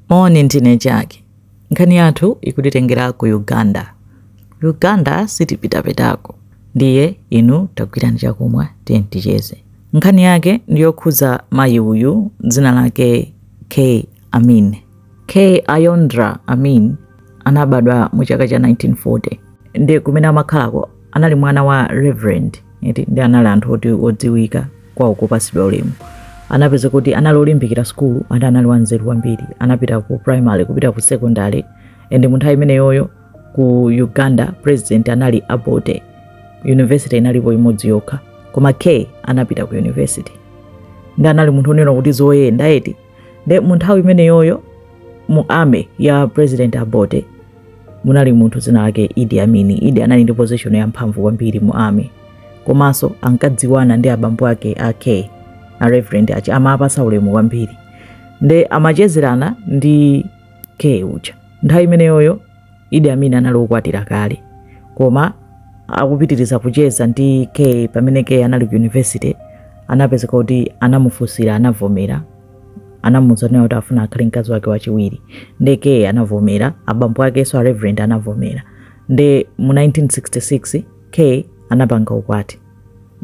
Morning teenage yake. Nkhani yathu ikutitengera ku Uganda. Uganda sitipitapitako. Ndiye inu tagwirani chakumwa ticheze. Nkhani yake ndiyokhuza mayi uyu dzina lake K. Amin. K. Ayondra Amin anabadwa mu chaka cha 1940. Ndiye kumene amakhalako anali mwana wa Reverend. Ndi anali anthu oti odziwika kwa ukupasidwa ulemu. Anapeza kuti analolimbikira school andi anali wanzeru wambiri. Anapita ku primary kupita ku secondary ende munthawi imene yoyo ku Uganda president anali Abbott. University inalipo imodzi yokha. Koma K anapita ku university. Ndi anali munthu onena kuti zoyenda eti. Ndi munthawi imene yoyo mu army ya president Abbott munali munthu dzina lake Idi Amin. Idi anali ndi position ya mphamvu kwambiri mu army. Komanso ankadziwana ndi abambo ake a K. A Reverend achi amapasa ulemu kwambiri. Nde amachezerana ndi K uja. Nthawi imene yoyo Idi Amin anali okwatira kale. Koma akupitiriza kucheza ndi K pamene K anali ku university anapeza kuti anamufunsira anavomera. Anamuwuza kuti afuna akhale mkazi wake wachiwiri. Nde K anavomera, abambo ake so a Reverend anavomera. Nde mu 1966 K anapanga ukwati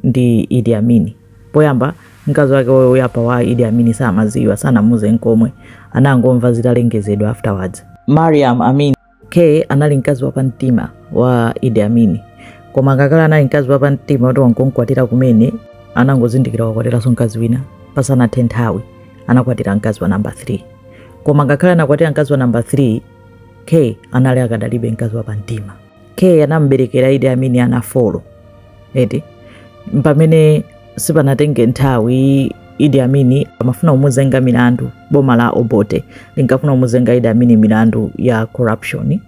ndi Idi Amin. Poyamba mkazi wake woyapa wa Idi Amin samaziwa sanamuze nkomwe, anangomva zitalengezedwa afterwards. Mariam Amin. K anali mkazi wa pamtima wa Idi Amin. Koma ngakhala anali mkazi wa pamtima kuti wankonkwatira kumene anangozindikira wakwatira so mkazi wina pasana nthawi anakwatira mkazi wa number 3. Koma ngakhala anakwatira mkazi wa number 3 K anali akadalibe mkazi wa pamtima. K anamberekera Idi Amin ana 4. Eti pamene sipanatenge nthawi Idi Amin amafuna kumuzenga milandu boma la Obote linkafuna kumuzenga Idi Amin milandu ya corruption.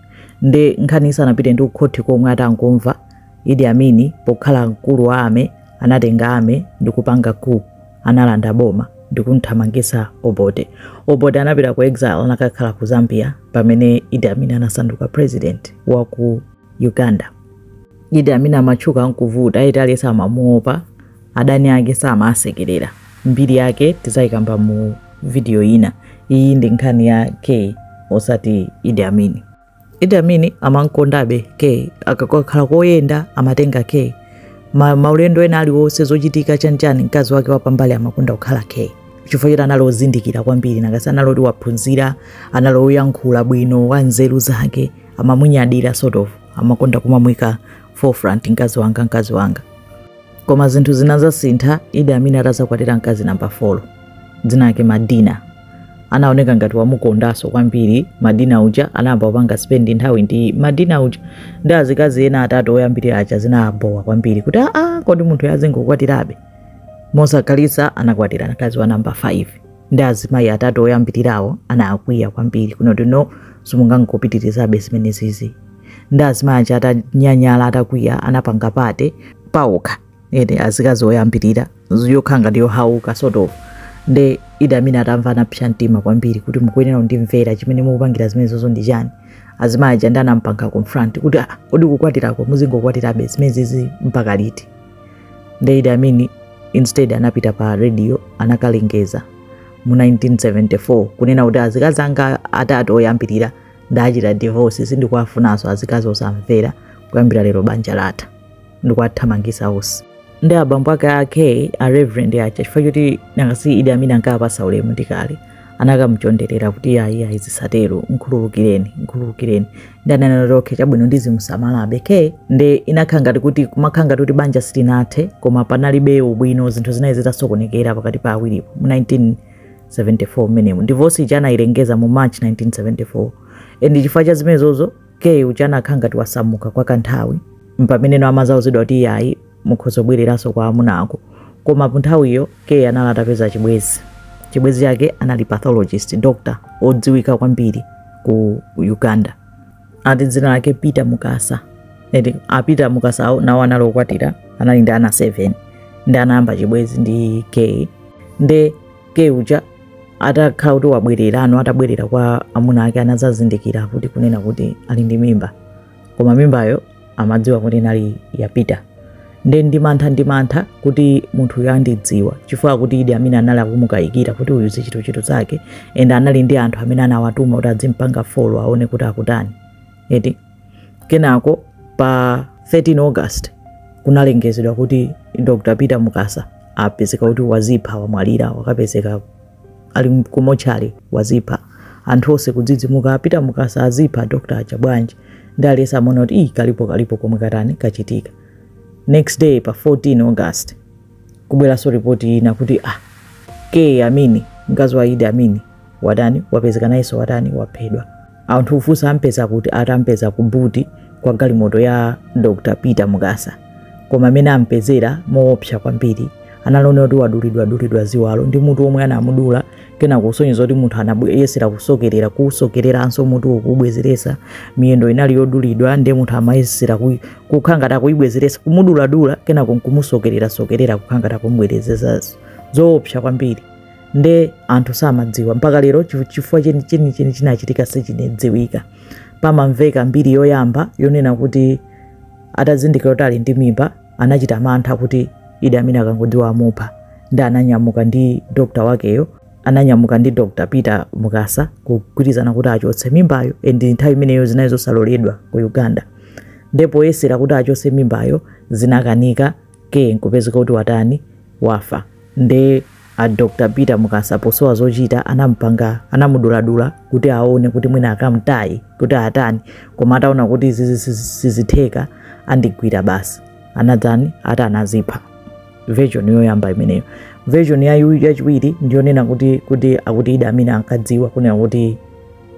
Nde nkhani sanapite ndi ukhoti komwe atangomva Idi Amin pokhala mkulu wa ame anatenga ame ndikupanga ku analanda boma ndikunthamangisa Obote. Obote anapita ku exile nakakhala ku Zambia pamene Idi Amin anasanduka president wa ku Uganda. Idi Amin amachuka nkuvuta aitali samamuopa, adani ake samasekerera. Mbiri yake tizayikamba mu video ina. Iyi ndi nkhani ya K osati Idi Amin. Idi Amin amankondabe K, akakhala koyenda amatenga K. Maulendo ena aliwonse zochitika chanchani mkazi wake wapambali amakonda kukhala K. Chifukwa anali ozindikira kwambiri nakasa analoti waphunzira, analoyankhula bwino wanzeru zake, amamunyadira sort of, amakonda kumamwika forefront mkazi wanga. Koma zinthu zinazasintha. Idi Amin atazakwatira mkazi number 4 dzina lake Madina. Anaoneka ngati wamukondaso kwambiri. Madina uja anayamba kupanga spend nthawi ndi Madina uja. Ndi azikazi ena atatu oyambirira aja zinabowa kwambiri kuti kodi munthu yazingokwatirabe. Mosakhalitsa anakwatira mkazi wa number 5. Ndi azimayi atatu oyambirirawo anakwiya kwambiri kunoti no simungangopitirizabe zimene zizi. Ndi azimayi aja atanyanyala atakwiya anapanga pate paokha. Ede azikazi oyambirira yokhanga ndiyo hauka sort of. Nde Idi Amin atamva napsha mtima kwambiri kuti mukuyenera ndimvera chimene mukupangira zimene zozo ndi chani. Azimayi aja ndanampanga confront kuti kodi kukwatirako muzingokwatirabe zimene zizi mpaka liti. Nde Idi Amin instead anapita pa radio anakalengeza mu 1974 kunena kuti azikazi anga atatu oyambirira ndachita divorce sindikuwafunanso azikazi osamvera kuyambira lero banja latha ndikuwathamangisa onse. Ndi abambo ake a Reverend acha chifukwa kuti nangasi Idi Amin ankapasa ulemu ndikale anakamuchonderera kuti ayi zisatero nkhululukireni. Ndi ananaloke chabwino ndizimusamalabe K. Nde inakhanga kuti kumakhanga kuti banja silinathe koma panalibe ubwino zinthu zinayi zitasokonekera pakati pa awiripo mu 1974 menemo. Divorce ija anayilengeza mu March 1974. Ndi chifukwa cha zimenezozo K uja anakhanga kuti wasamuka kwa kanthawi pamene no amazawuzidwa kuti ayi mukhoza bwereraso kwa amunako. Koma nthawiyo K anali atapeza chibwezi yake anali pathologist, doctor odziwika kwambiri ku Uganda. Ati dzina lake Peter Mukasa. Peter Mukasa nawo anali okwatira anali ndi ana 7. Ndi anayamba chibwezi ndi K. Nde K uja atakhala kuti wabwerera atabwerera kwa amuna ake anazazindikira kuti kunena kuti ali ndi mimba. Koma mimbayo amadziwa kuti inali ya Peter. ndi mantha kuti munthu yandidziwa chifukwa kuti Idi Amin anali akumukayikira kuti uyu zichito zake enda anali ndi anthu amene anawatuma kuti azimpanga follow aone kuti akutani. Eti kenako pa 13 August kunalengezedwa kuti Dr. Peter Mukasa apezeka kuti wazipha wamwalira wakapezeka ali kumochari wazipha. Anthu onse kudzidzimuka Peter Mukasa azipha Dr. Achabwanji ndalesa amona kuti kalipo komwe katani kachitika. Next day pa 14 August kubwera so report ina kuti K Amini mkazi wa Idi Amin wadani wapezeka nayeso wadani waphedwa. Anthu ufusa ampeza kuti atampeza kubuti kwa galimoto ya Dr. Peter Mukasa. Koma amene ampezera moopsa kwambiri analona kuti wadulidwa ziwalo ndi mutu omwe anamudula kena kusonyeza kuti munthu anabwezera kusokerera anso mutu ukubwezeresa miyendo inali yodulidwa ndi munthu amayesera kukhangata kuibwezeresa kumudula kena kumusokerera kukhangata kumbwerezesa zoopsa kwambiri. Nde anthu samadziwa mpaka lero chifukwa cheni chinachitika sichinedziwika. Pamamveka mbiri yoyamba yonena kuti atazindikira kuti ali ndi mimba anachita mantha kuti Idi Amin akangodziwa amupha ndi ananyamuka ndi dokta wakeyo ananyamuka ndi Dr. Peter Mukasa kugwirizana kuti achotse mimbayo ndi nthawi imeneyo zinali zosaloledwa ku Uganda. Ndipo yesera kuti achotse mimbayo zinakanika nkupezeka kuti watani wafa. Nde a Dr. Peter Mukasa posowa zochita anamuduladula kuti aone kuti mwina akamtayi kuti atani koma ataona kuti zizitheka andigwira basi anadzani atanazipha. Version yoyamba imeneyo. Version yachiwiri ndiyonena kuti Idi Amin ankadziwa kunena kuti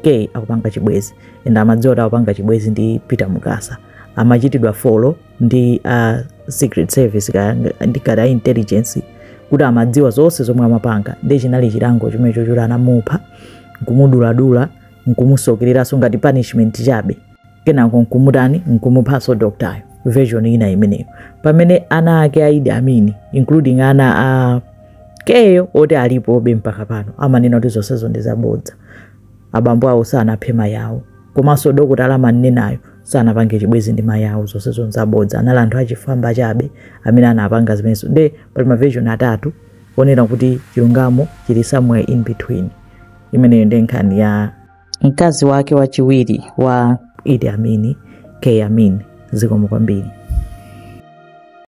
K akupanga chibwezi enda amadziwa kuti akupanga chibwezi ndi Peter Mukasa amachitidwa follow ndi secret service ndi kada intelligence kuti amadziwa zonse zomwe amapanga ndi chinali chilango chimenecho choti anamupha nkumuduladula nkumusokereraso ngati punishment chabe kenako nkumudani nkumuphaso doctor. Version ina imeneyo pamene ana ake a Idi Amin including ana a Keyo oti alipo obe mpaka pano amanena kuti zonsezo ndi zabodza. Abambo awo sanaphe mayawo komanso dokotala manenayo sanapange chibwezi ndi mayawo zonsezo nzabodza. Anali anthu achifamba chabe amene anapanga zimenezo. Nde pali ma version atatu onena kuti chilungamo chili somewhere in between. Imeneyo ndi nkhani ya mkazi wake wachiwiri wa Idi Amin, K Amin. Zikomo kwambiri.